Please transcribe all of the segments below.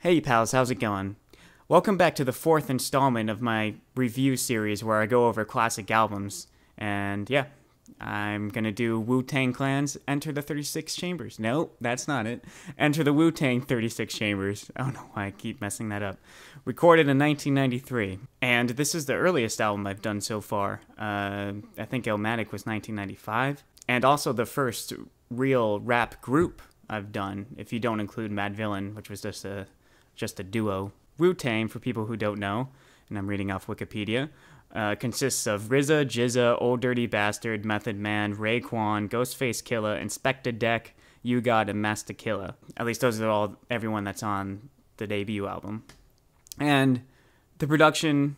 Hey pals, how's it going? Welcome back to the fourth installment of my review series where I go over classic albums. And yeah, I'm gonna do Wu-Tang Clan's Enter the 36 Chambers. No, that's not it. Enter the Wu-Tang 36 Chambers. I don't know why I keep messing that up. Recorded in 1993. And this is the earliest album I've done so far. I think Illmatic was 1995. And also the first real rap group I've done, if you don't include Mad Villain, which was just a duo. Wu-Tang, for people who don't know, and I'm reading off Wikipedia, consists of RZA, GZA, Old Dirty Bastard, Method Man, Raekwon, Ghostface Killah, Inspectah Deck, U-God, and Master Killa. At least those are everyone that's on the debut album. And the production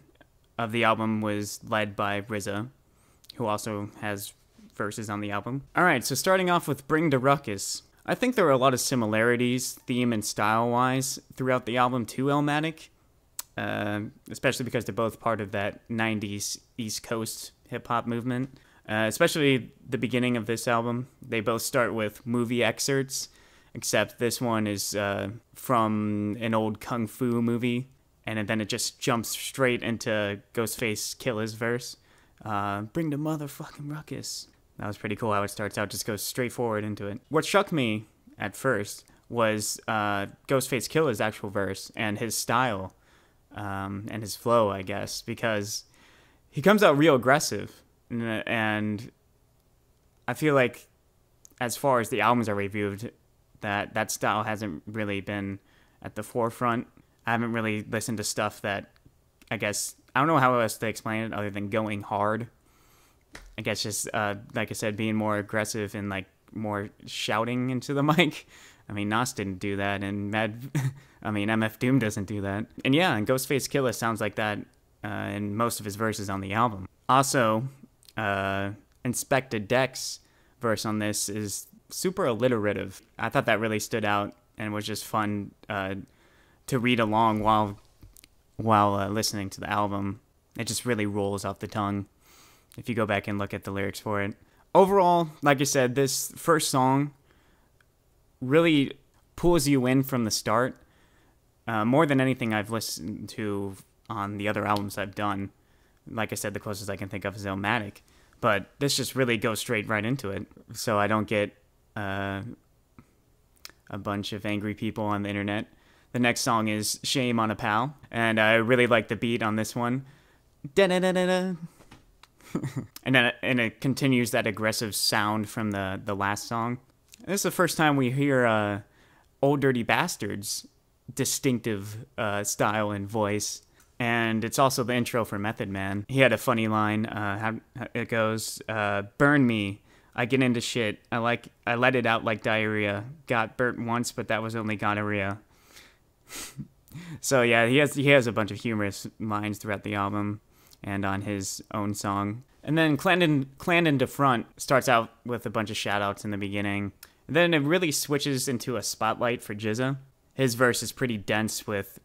of the album was led by RZA, who also has verses on the album. Alright, so starting off with Bring the Ruckus. I think there are a lot of similarities, theme and style-wise, throughout the album to Illmatic, especially because they're both part of that 90s East Coast hip-hop movement. Especially the beginning of this album. They both start with movie excerpts, except this one is from an old kung fu movie, and then it just jumps straight into Ghostface Killah's verse. Bring the motherfucking ruckus. That was pretty cool how it starts out, just goes straight forward into it. What shocked me at first was Ghostface Killah's actual verse and his style and his flow, I guess, because he comes out real aggressive. And I feel like as far as the albums are reviewed, that style hasn't really been at the forefront. I haven't really listened to stuff that, I don't know how else to explain it other than going hard. I guess just, like I said, being more aggressive and, more shouting into the mic. I mean, Nas didn't do that, and MF Doom doesn't do that. And yeah, and Ghostface Killah sounds like that in most of his verses on the album. Also, Inspectah Deck's verse on this is super alliterative. I thought that really stood out and was just fun to read along while listening to the album. It just really rolls off the tongue if you go back and look at the lyrics for it. Overall, like I said, this first song really pulls you in from the start. More than anything I've listened to on the other albums I've done. Like I said, the closest I can think of is Illmatic. But this just really goes straight right into it. So I don't get a bunch of angry people on the internet. The next song is Shame on a Pal. And I really like the beat on this one. Da-da-da-da-da. and it continues that aggressive sound from the last song. This is the first time we hear Old Dirty Bastard's distinctive style and voice, and it's also the intro for Method Man. He had a funny line. How it goes: "Burn me, I get into shit. I let it out like diarrhea. Got burnt once, but that was only gonorrhea." So yeah, he has a bunch of humorous lines throughout the album and on his own song. And then Clandon to Front starts out with a bunch of shout-outs in the beginning. And then it really switches into a spotlight for GZA. His verse is pretty dense with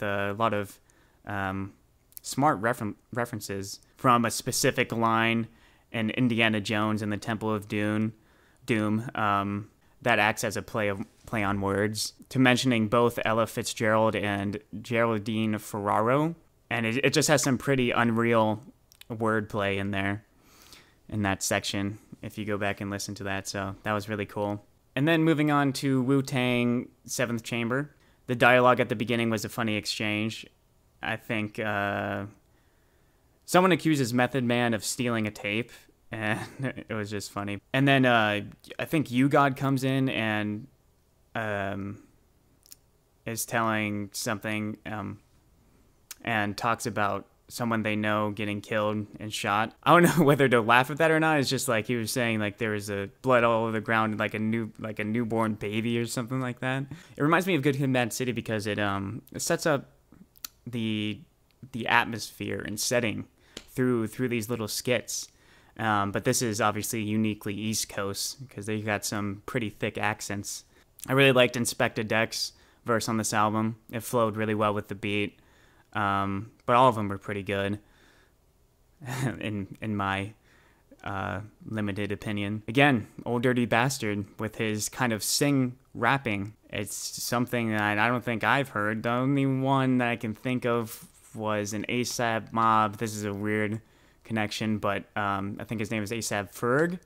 a lot of smart references from a specific line in Indiana Jones and the Temple of Doom that acts as a play on words, to mentioning both Ella Fitzgerald and Geraldine Ferraro. And it just has some pretty unreal wordplay in there, in that section, if you go back and listen to that. So that was really cool. And then moving on to Wu-Tang 7th Chamber. The dialogue at the beginning was a funny exchange. I think someone accuses Method Man of stealing a tape, and it was just funny. And then I think U-God comes in and is telling something and talks about someone they know getting killed and shot. I don't know whether to laugh at that or not. It's just like he was saying, like, there was a blood all over the ground, like a newborn baby or something like that. It reminds me of Good Kid, Mad City because it sets up the atmosphere and setting through these little skits. But this is obviously uniquely East Coast because they got some pretty thick accents. I really liked Inspectah Deck's verse on this album. It flowed really well with the beat. But all of them were pretty good, in my limited opinion. Again, Old Dirty Bastard with his kind of rapping It's something that I don't think I've heard. The only one that I can think of was an ASAP Mob. This is a weird connection, but I think his name is ASAP Ferg,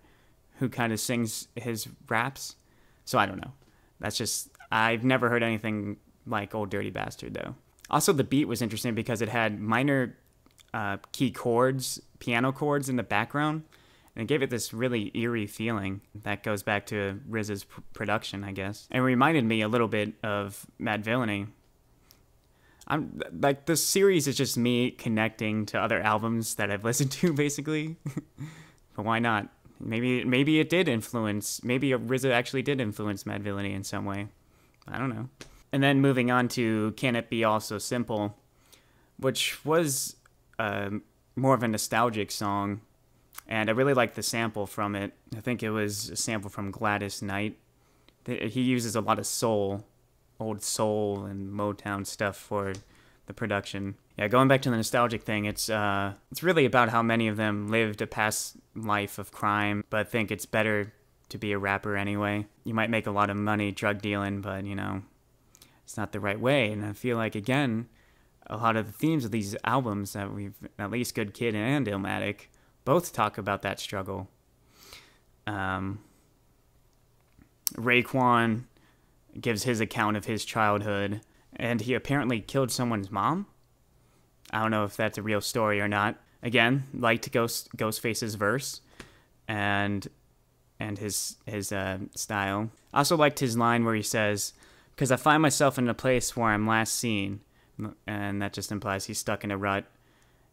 who kind of sings his raps. So I don't know. That's just, I've never heard anything like Old Dirty Bastard, though. Also, the beat was interesting because it had minor key chords, piano chords in the background, and it gave it this really eerie feeling that goes back to RZA's production, I guess. And it reminded me a little bit of Mad Villainy. I'm like, the series is just me connecting to other albums that I've listened to, basically. But why not? Maybe it did influence. Maybe RZA actually did influence Mad Villainy in some way. I don't know. And then moving on to Can It Be All So Simple, which was more of a nostalgic song, and I really liked the sample from it. I think it was a sample from Gladys Knight. He uses a lot of soul, old soul and Motown stuff for the production. Yeah, going back to the nostalgic thing, it's really about how many of them lived a past life of crime, but think it's better to be a rapper anyway. You might make a lot of money drug dealing, but, you know, it's not the right way. And I feel like, again, a lot of the themes of these albums that we've, at least Good Kid and Illmatic, both talk about that struggle. Raekwon gives his account of his childhood, and he apparently killed someone's mom. I don't know if that's a real story or not. Again, liked Ghostface's verse and his style. I also liked his line where he says, "'Cause I find myself in a place where I'm last seen," and that just implies he's stuck in a rut.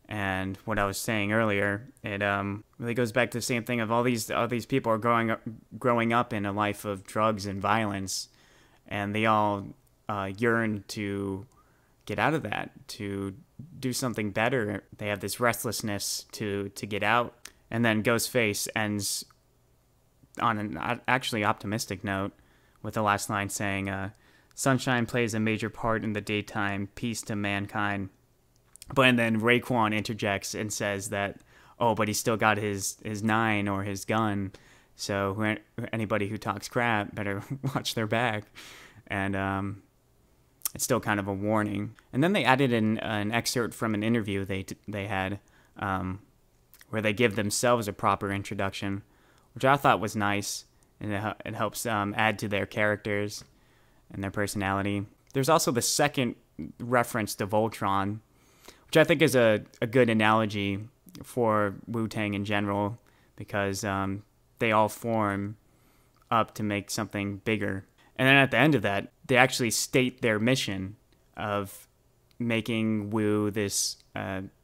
And what I was saying earlier, it really goes back to the same thing of all these people are growing up in a life of drugs and violence, and they all yearn to get out of that, to do something better. They have this restlessness to get out. And then Ghostface ends on an actually optimistic note with the last line saying, "Sunshine plays a major part in the daytime, peace to mankind." But then Raekwon interjects and says that, oh, but he's still got his 9 or his gun, so anybody who talks crap better watch their back. And it's still kind of a warning. And then they added an excerpt from an interview they had where they give themselves a proper introduction, which I thought was nice, and it helps add to their characters and their personality. There's also the second reference to Voltron, which I think is a good analogy for Wu-Tang in general, because they all form up to make something bigger. And then at the end of that, they actually state their mission of making Wu this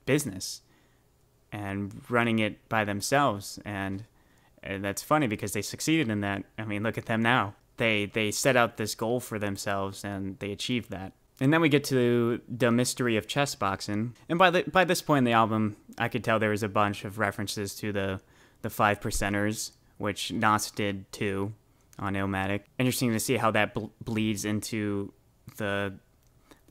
business and running it by themselves. And that's funny because they succeeded in that. I mean, look at them now. They set out this goal for themselves and they achieved that. And then we get to the mystery of chess boxing. And by this point in the album, I could tell there was a bunch of references to the 5 percenters, which Nas did too on Illmatic. Interesting to see how that bleeds into the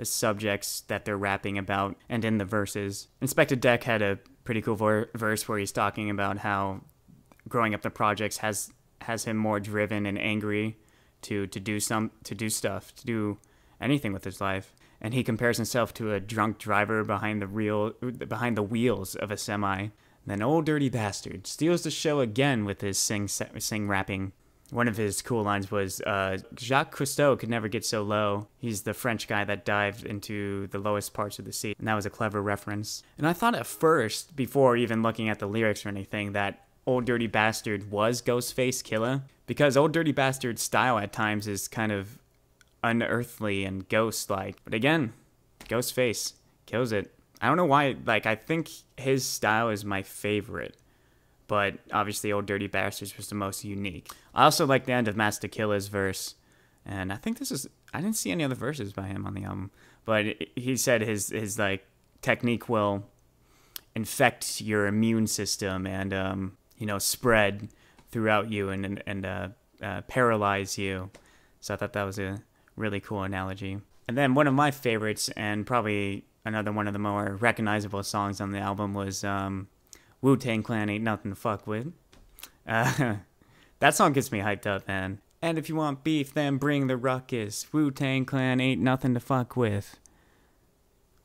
subjects that they're rapping about and in the verses. Inspector Deck had a pretty cool verse where he's talking about how growing up the projects has him more driven and angry to do anything with his life. And he compares himself to a drunk driver behind the wheels of a semi. And then Old Dirty Bastard steals the show again with his sing rapping. One of his cool lines was, Jacques Cousteau could never get so low. He's the French guy that dived into the lowest parts of the sea. And that was a clever reference. And I thought at first, before even looking at the lyrics or anything, that Old Dirty Bastard was Ghostface Killah, because Old Dirty Bastard's style at times is kind of unearthly and ghost-like. But again, Ghostface kills it. I don't know why, I think his style is my favorite, but obviously Old Dirty Bastards was the most unique. I also like the end of Master Killah's verse, and I think I didn't see any other verses by him on the album, but he said his technique will infect your immune system and spread throughout you and paralyze you. So I thought that was a really cool analogy. And then one of my favorites, and probably another one of the more recognizable songs on the album, was Wu-Tang Clan Ain't Nothing to Fuck With. That song gets me hyped up, man. And if you want beef, then bring the ruckus. Wu-Tang Clan ain't nothing to fuck with.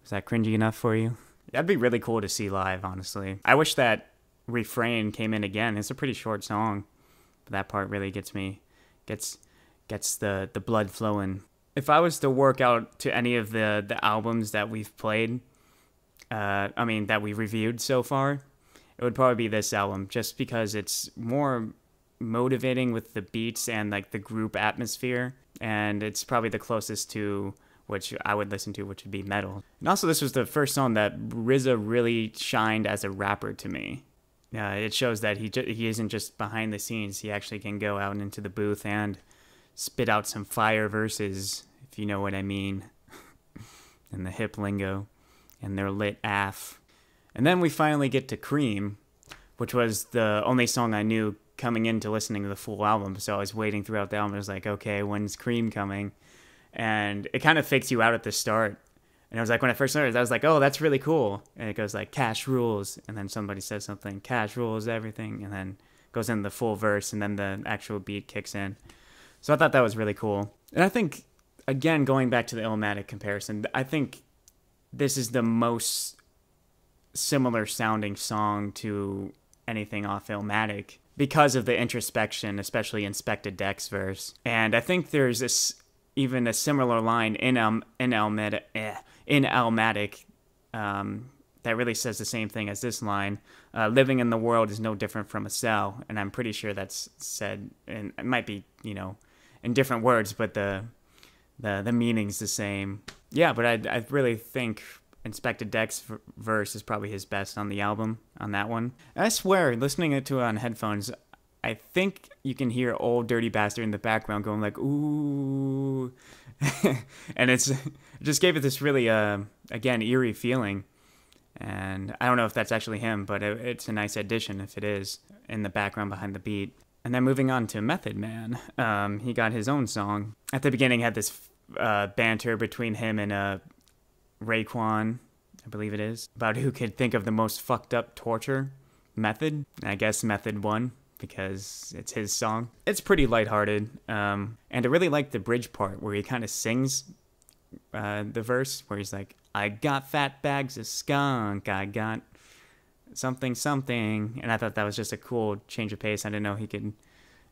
Is that cringy enough for you? That'd be really cool to see live, honestly. I wish that refrain came in again. It's a pretty short song, but that part really gets the blood flowing. If I was to work out to any of the albums that we've played, that we reviewed so far, it would probably be this album, just because it's more motivating with the beats and like the group atmosphere, and it's probably the closest to which I would listen to, which would be metal. And also, this was the first song that RZA really shined as a rapper to me. It shows that he isn't just behind the scenes. He actually can go out into the booth and spit out some fire verses, if you know what I mean, in the hip lingo, and their lit af. And then we finally get to Cream, which was the only song I knew coming into listening to the full album. So I was waiting throughout the album. I was like, okay, when's Cream coming? And it kind of fakes you out at the start. And I was like, when I first started, I was like, oh, that's really cool. And it goes like, cash rules. And then somebody says something, cash rules everything. And then goes into the full verse, and then the actual beat kicks in. So I thought that was really cool. And I think, again, going back to the Illmatic comparison, I think this is the most similar sounding song to anything off Illmatic because of the introspection, especially Inspected Deck's verse. And I think there's even a similar line in Illmatic that really says the same thing as this line. Living in the world is no different from a cell. And I'm pretty sure that's said, and it might be, in different words, but the meaning's the same. Yeah, but I really think Inspected Deck's verse is probably his best on the album, on that one. And I swear, listening to it on headphones, I think you can hear Old Dirty Bastard in the background going like, ooh. And it just gave it this really, again, eerie feeling. And I don't know if that's actually him, but it's a nice addition if it is, in the background behind the beat. And then moving on to Method Man, he got his own song. At the beginning, had this banter between him and Raekwon, I believe it is, about who could think of the most fucked up torture method. And I guess Method won because it's his song. It's pretty lighthearted, and I really like the bridge part where he kind of sings the verse where he's like, I got fat bags of skunk, I got something, and I thought that was just a cool change of pace. I didn't know he could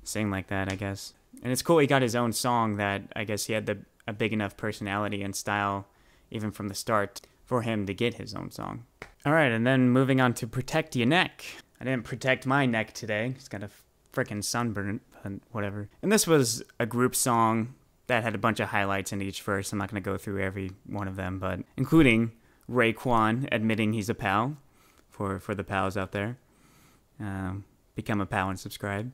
sing like that, I guess. And it's cool he got his own song that I guess he had a big enough personality and style even from the start for him to get his own song. All right, and then moving on to Protect Your Neck. I didn't protect my neck today. It's got a freaking sunburn, but whatever. And this was a group song that had a bunch of highlights in each verse. I'm not going to go through every one of them, but including Raekwon admitting he's a pal for the pals out there. Become a pal and subscribe.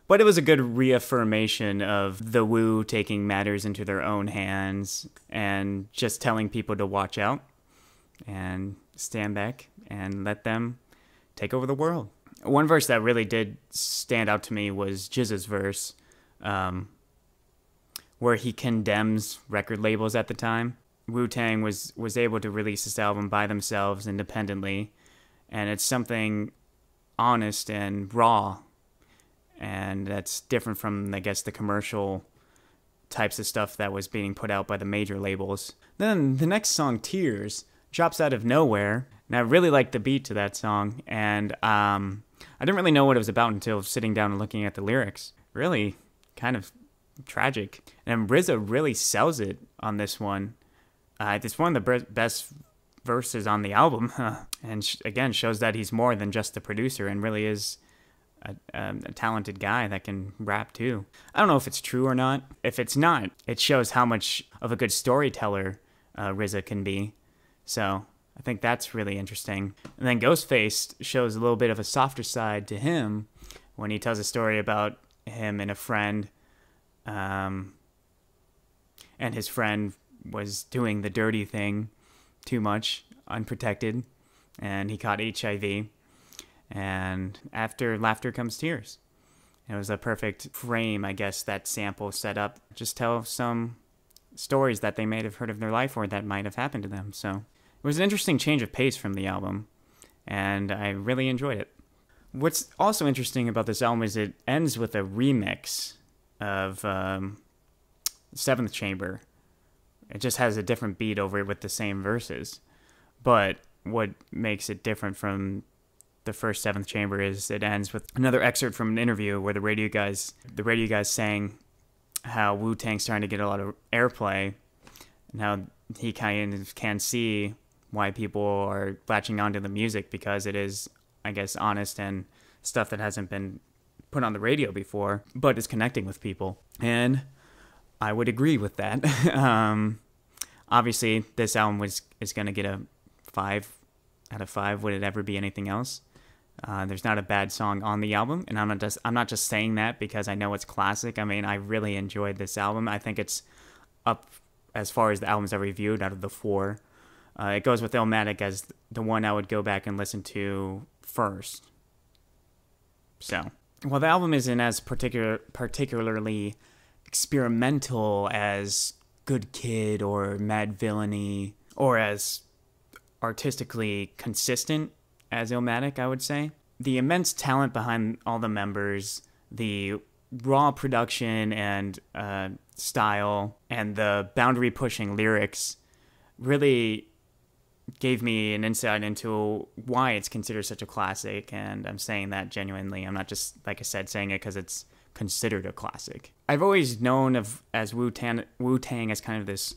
But it was a good reaffirmation of the Wu taking matters into their own hands and just telling people to watch out and stand back and let them take over the world. One verse that really did stand out to me was GZA's verse, where he condemns record labels at the time. Wu-Tang was able to release this album by themselves independently, and it's something honest and raw, and that's different from, I guess, the commercial types of stuff that was being put out by the major labels. Then the next song, Tears, drops out of nowhere, and I really liked the beat to that song, and I didn't really know what it was about until sitting down and looking at the lyrics. Really kind of tragic. And RZA really sells it on this one. It's one of the best verses on the album, and again shows that he's more than just a producer and really is a talented guy that can rap too. I don't know if it's true or not. If it's not, it shows how much of a good storyteller RZA can be. So I think that's really interesting. And then Ghostface shows a little bit of a softer side to him when he tells a story about him and a friend, and his friend was doing the dirty thing too much, unprotected, and he caught HIV. And after laughter comes tears. It was a perfect frame, I guess, that sample set up. Just tell some stories that they may have heard of their life or that might have happened to them. So it was an interesting change of pace from the album, and I really enjoyed it. What's also interesting about this album is it ends with a remix of Seventh Chamber. It just has a different beat over it with the same verses. But what makes it different from the first Seventh Chamber is it ends with another excerpt from an interview where the radio guys saying how Wu-Tang's trying to get a lot of airplay, and how he kind of can see why people are latching onto the music because it is, I guess, honest and stuff that hasn't been put on the radio before, but is connecting with people. And I would agree with that. Obviously, this album is going to get a 5 out of 5. Would it ever be anything else? There's not a bad song on the album, and I'm not just saying that because I know it's classic. I mean, I really enjoyed this album. I think it's up as far as the albums I've reviewed out of the 4. It goes with Illmatic as the one I would go back and listen to first. So, while the album isn't as particularly experimental as Good Kid or Mad Villainy, or as artistically consistent as Illmatic, I would say, the immense talent behind all the members, the raw production and style, and the boundary-pushing lyrics really gave me an insight into why it's considered such a classic, and I'm saying that genuinely. I'm not just, like I said, saying it because it's considered a classic. I've always known as Wu-Tang as kind of this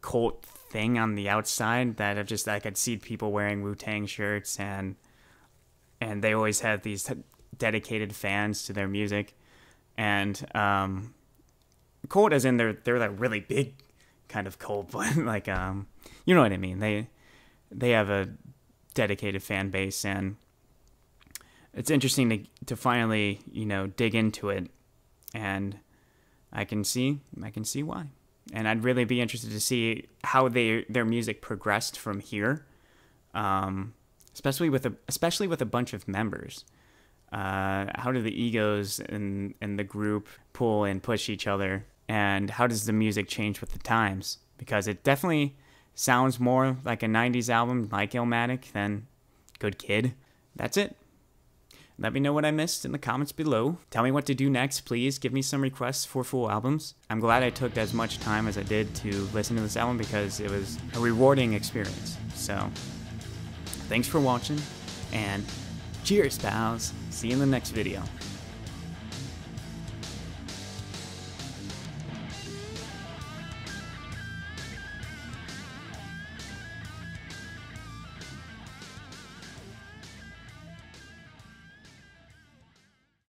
cult thing on the outside that I could see people wearing Wu-Tang shirts, and they always have these dedicated fans to their music, and cult as in they're like really big kind of cult, but like you know what I mean. They have a dedicated fan base, and it's interesting to finally, dig into it, and I can see why. And I'd really be interested to see how their music progressed from here, especially with a bunch of members. How do the egos in the group pull and push each other, and how does the music change with the times? Because it definitely sounds more like a 90s album like Illmatic than Good Kid. That's it. Let me know what I missed in the comments below. Tell me what to do next, please. Give me some requests for full albums. I'm glad I took as much time as I did to listen to this album because it was a rewarding experience. So, thanks for watching, and cheers, pals. See you in the next video.